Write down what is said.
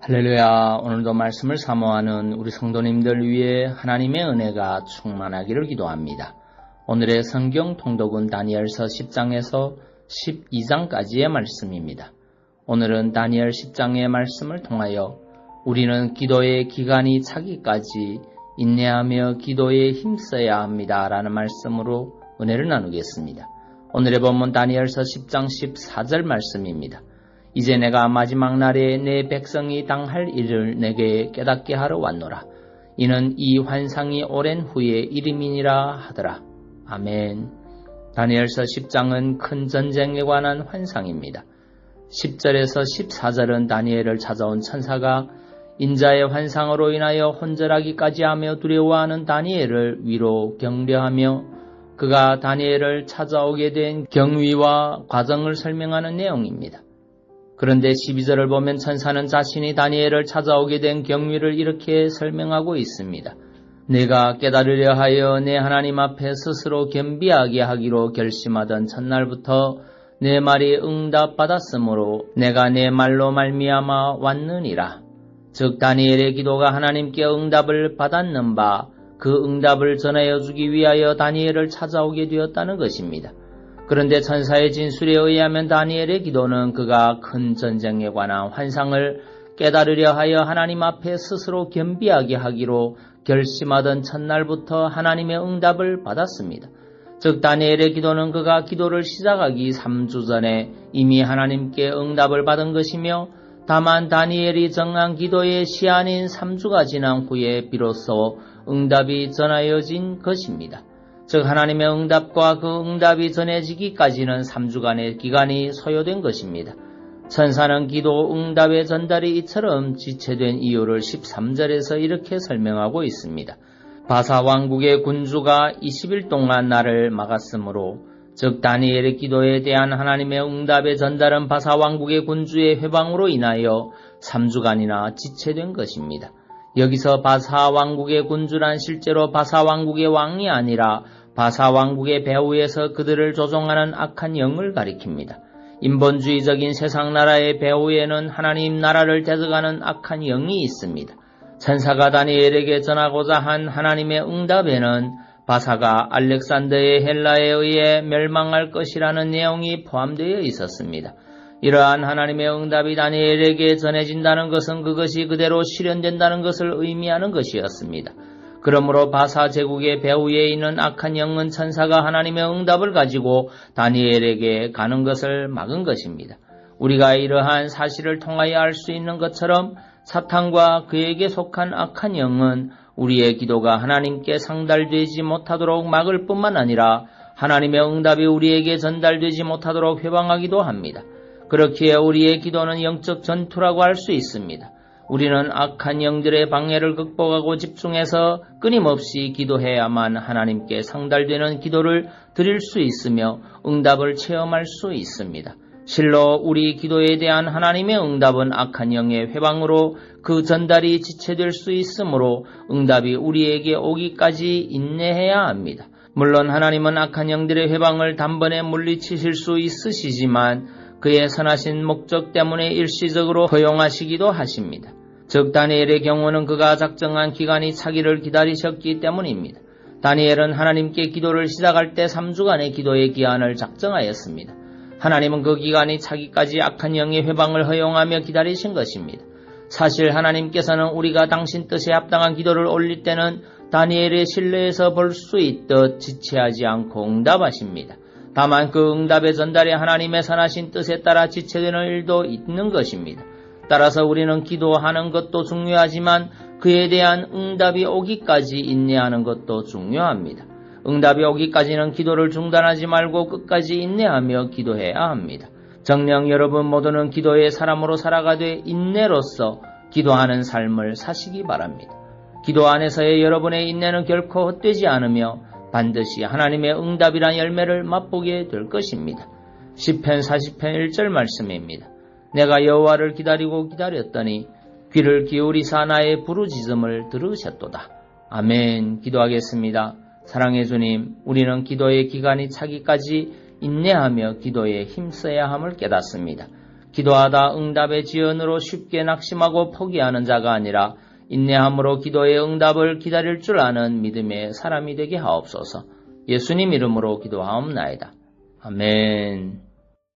할렐루야. 오늘도 말씀을 사모하는 우리 성도님들 위해 하나님의 은혜가 충만하기를 기도합니다. 오늘의 성경 통독은 다니엘서 10장에서 12장까지의 말씀입니다. 오늘은 다니엘 10장의 말씀을 통하여 우리는 기도의 기간이 차기까지 인내하며 기도에 힘써야 합니다 라는 말씀으로 은혜를 나누겠습니다. 오늘의 본문 다니엘서 10장 14절 말씀입니다. 이제 내가 마지막 날에 내 백성이 당할 일을 내게 깨닫게 하러 왔노라. 이는 이 환상이 오랜 후에 이름이니라 하더라. 아멘. 다니엘서 10장은 큰 전쟁에 관한 환상입니다. 10절에서 14절은 다니엘을 찾아온 천사가 인자의 환상으로 인하여 혼절하기까지 하며 두려워하는 다니엘을 위로 격려하며 그가 다니엘을 찾아오게 된 경위와 과정을 설명하는 내용입니다. 그런데 12절을 보면 천사는 자신이 다니엘을 찾아오게 된 경위를 이렇게 설명하고 있습니다. 내가 깨달으려 하여 내 하나님 앞에 스스로 겸비하게 하기로 결심하던 첫날부터 내 말이 응답받았으므로 내가 내 말로 말미암아 왔느니라. 즉 다니엘의 기도가 하나님께 응답을 받았는 바 그 응답을 전하여 주기 위하여 다니엘을 찾아오게 되었다는 것입니다. 그런데 천사의 진술에 의하면 다니엘의 기도는 그가 큰 전쟁에 관한 환상을 깨달으려 하여 하나님 앞에 스스로 겸비하게 하기로 결심하던 첫날부터 하나님의 응답을 받았습니다. 즉 다니엘의 기도는 그가 기도를 시작하기 3주 전에 이미 하나님께 응답을 받은 것이며 다만 다니엘이 정한 기도의 시한인 3주가 지난 후에 비로소 응답이 전하여진 것입니다. 즉 하나님의 응답과 그 응답이 전해지기까지는 3주간의 기간이 소요된 것입니다. 천사는 기도 응답의 전달이 이처럼 지체된 이유를 13절에서 이렇게 설명하고 있습니다. 바사 왕국의 군주가 20일 동안 나를 막았으므로 즉 다니엘의 기도에 대한 하나님의 응답의 전달은 바사 왕국의 군주의 회방으로 인하여 3주간이나 지체된 것입니다. 여기서 바사 왕국의 군주란 실제로 바사 왕국의 왕이 아니라 바사 왕국의 배후에서 그들을 조종하는 악한 영을 가리킵니다. 인본주의적인 세상 나라의 배후에는 하나님 나라를 대적하는 악한 영이 있습니다. 천사가 다니엘에게 전하고자 한 하나님의 응답에는 바사가 알렉산더의 헬라에 의해 멸망할 것이라는 내용이 포함되어 있었습니다. 이러한 하나님의 응답이 다니엘에게 전해진다는 것은 그것이 그대로 실현된다는 것을 의미하는 것이었습니다. 그러므로 바사 제국의 배후에 있는 악한 영은 천사가 하나님의 응답을 가지고 다니엘에게 가는 것을 막은 것입니다. 우리가 이러한 사실을 통하여 알 수 있는 것처럼 사탄과 그에게 속한 악한 영은 우리의 기도가 하나님께 상달되지 못하도록 막을 뿐만 아니라 하나님의 응답이 우리에게 전달되지 못하도록 회방하기도 합니다. 그렇기에 우리의 기도는 영적 전투라고 할 수 있습니다. 우리는 악한 영들의 방해를 극복하고 집중해서 끊임없이 기도해야만 하나님께 상달되는 기도를 드릴 수 있으며 응답을 체험할 수 있습니다. 실로 우리 기도에 대한 하나님의 응답은 악한 영의 회방으로 그 전달이 지체될 수 있으므로 응답이 우리에게 오기까지 인내해야 합니다. 물론 하나님은 악한 영들의 회방을 단번에 물리치실 수 있으시지만 그의 선하신 목적 때문에 일시적으로 허용하시기도 하십니다. 즉 다니엘의 경우는 그가 작정한 기간이 차기를 기다리셨기 때문입니다. 다니엘은 하나님께 기도를 시작할 때 3주간의 기도의 기한을 작정하였습니다. 하나님은 그 기간이 차기까지 악한 영의 회방을 허용하며 기다리신 것입니다. 사실 하나님께서는 우리가 당신 뜻에 합당한 기도를 올릴 때는 다니엘의 신뢰에서 볼 수 있듯 지체하지 않고 응답하십니다. 다만 그 응답의 전달이 하나님의 선하신 뜻에 따라 지체되는 일도 있는 것입니다. 따라서 우리는 기도하는 것도 중요하지만 그에 대한 응답이 오기까지 인내하는 것도 중요합니다. 응답이 오기까지는 기도를 중단하지 말고 끝까지 인내하며 기도해야 합니다. 정녕 여러분 모두는 기도의 사람으로 살아가되 인내로서 기도하는 삶을 사시기 바랍니다. 기도 안에서의 여러분의 인내는 결코 헛되지 않으며 반드시 하나님의 응답이란 열매를 맛보게 될 것입니다. 시편 40편 1절 말씀입니다. 내가 여호와를 기다리고 기다렸더니 귀를 기울이사 나의 부르짖음을 들으셨도다. 아멘. 기도하겠습니다. 사랑의 주님, 우리는 기도의 기간이 차기까지 인내하며 기도에 힘써야 함을 깨닫습니다. 기도하다 응답의 지연으로 쉽게 낙심하고 포기하는 자가 아니라 인내함으로 기도의 응답을 기다릴 줄 아는 믿음의 사람이 되게 하옵소서. 예수님 이름으로 기도하옵나이다. 아멘.